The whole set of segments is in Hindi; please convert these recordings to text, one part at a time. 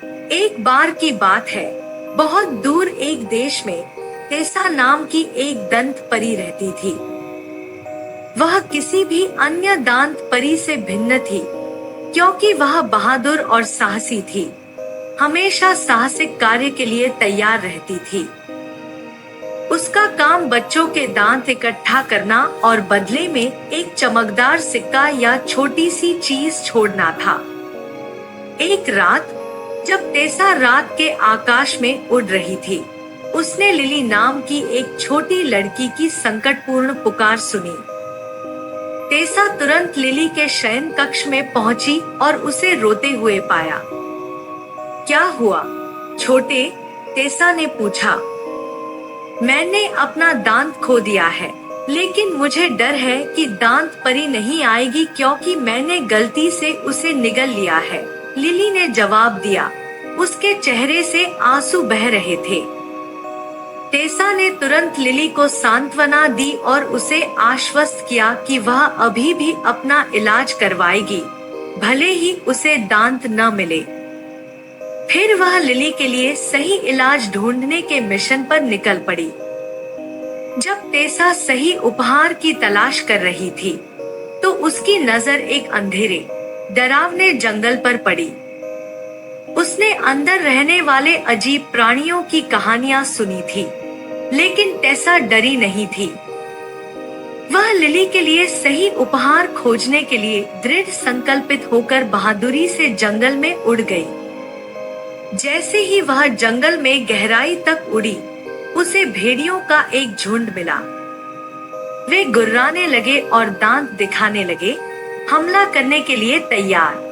एक बार की बात है, बहुत दूर एक देश में टेसा नाम की एक दंत परी रहती थी। वह किसी भी अन्य दांत परी से भिन्न थी, क्योंकि वह बहादुर और साहसी थी। हमेशा साहसिक कार्य के लिए तैयार रहती थी। उसका काम बच्चों के दांत इकट्ठा करना और बदले में एक चमकदार सिक्का या छोटी सी चीज छोड़ना था। एक रात जब टेसा रात के आकाश में उड़ रही थी, उसने लिली नाम की एक छोटी लड़की की संकटपूर्ण पुकार सुनी। टेसा तुरंत लिली के शयन कक्ष में पहुंची और उसे रोते हुए पाया। क्या हुआ छोटे? टेसा ने पूछा। मैंने अपना दांत खो दिया है, लेकिन मुझे डर है कि दांत परी नहीं आएगी क्योंकि मैंने गलती से उसे निगल लिया है, लिली ने जवाब दिया। उसके चेहरे से आंसू बह रहे थे। टेसा ने तुरंत लिली को सांत्वना दी और उसे आश्वस्त किया कि वह अभी भी अपना इलाज करवाएगी, भले ही उसे दांत न मिले। फिर वह लिली के लिए सही इलाज ढूंढने के मिशन पर निकल पड़ी। जब टेसा सही उपहार की तलाश कर रही थी, तो उसकी नजर एक अंधेरे, डरावने जंगल पर पड़ी। उसने अंदर रहने वाले अजीब प्राणियों की कहानियां सुनी थी, लेकिन टेसा डरी नहीं थी। वह लिली के लिए सही उपहार खोजने के लिए दृढ़ संकल्पित होकर बहादुरी से जंगल में उड़ गई। जैसे ही वह जंगल में गहराई तक उड़ी, उसे भेड़ियों का एक झुंड मिला। वे गुर्राने लगे और दांत दिखाने लगे, हमला करने के लिए तैयार।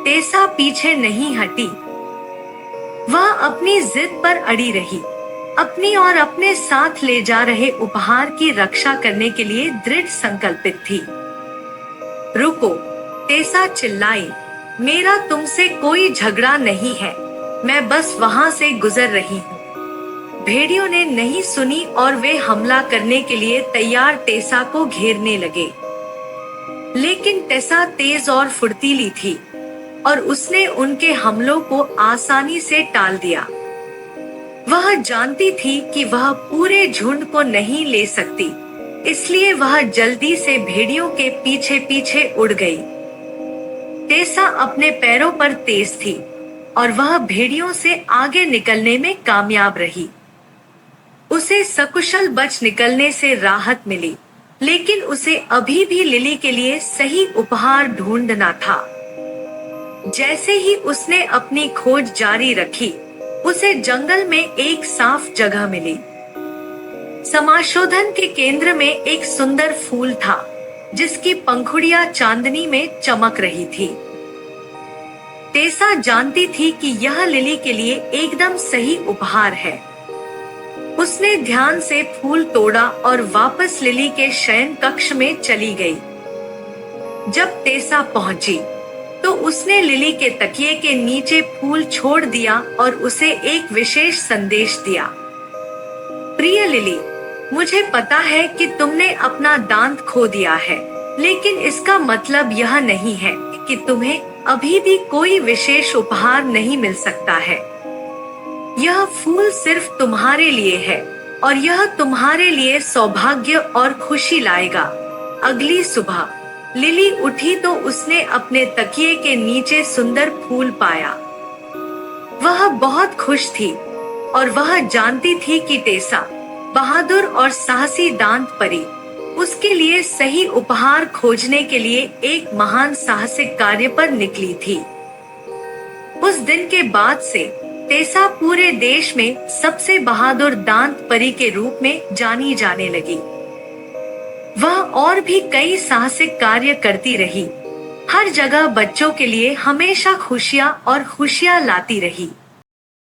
टेसा पीछे नहीं हटी। वह अपनी जिद पर अड़ी रही, अपनी और अपने साथ ले जा रहे उपहार की रक्षा करने के लिए दृढ़ संकल्पित थी। रुको, टेसा चिल्लाई, मेरा तुमसे कोई झगड़ा नहीं है, मैं बस वहां से गुजर रही हूँ। भेड़ियों ने नहीं सुनी और वे हमला करने के लिए तैयार टेसा को घेरने लगे। लेकिन टेसा तेज और फुर्तीली थी और उसने उनके हमलों को आसानी से टाल दिया। वह जानती थी कि वह पूरे झुंड को नहीं ले सकती, इसलिए वह जल्दी से भेड़ियों के पीछे पीछे उड़ गई। टेसा अपने पैरों पर तेज थी और वह भेड़ियों से आगे निकलने में कामयाब रही। उसे सकुशल बच निकलने से राहत मिली, लेकिन उसे अभी भी लिली के लिए सही उपहार ढूंढना था। जैसे ही उसने अपनी खोज जारी रखी, उसे जंगल में एक साफ जगह मिली। समाशोधन के केंद्र में एक सुंदर फूल था, जिसकी पंखुड़ियां चांदनी में चमक रही थी। टेसा जानती थी कि यह लिली के लिए एकदम सही उपहार है। उसने ध्यान से फूल तोड़ा और वापस लिली के शयन कक्ष में चली गई। जब टेसा पहुंची, तो उसने लिली के तकिए के नीचे फूल छोड़ दिया और उसे एक विशेष संदेश दिया। प्रिय लिली, मुझे पता है कि तुमने अपना दांत खो दिया है, लेकिन इसका मतलब यह नहीं है कि तुम्हें अभी भी कोई विशेष उपहार नहीं मिल सकता है। यह फूल सिर्फ तुम्हारे लिए है और यह तुम्हारे लिए सौभाग्य और खुशी लाएगा। अगली सुबह लिली उठी तो उसने अपने तकिए के नीचे सुंदर फूल पाया। वह बहुत खुश थी और वह जानती थी कि टेसा, बहादुर और साहसी दांत परी, उसके लिए सही उपहार खोजने के लिए एक महान साहसिक कार्य पर निकली थी। उस दिन के बाद से टेसा पूरे देश में सबसे बहादुर दांत परी के रूप में जानी जाने लगी। वह और भी कई साहसिक कार्य करती रही, हर जगह बच्चों के लिए हमेशा खुशियां और खुशियां लाती रही।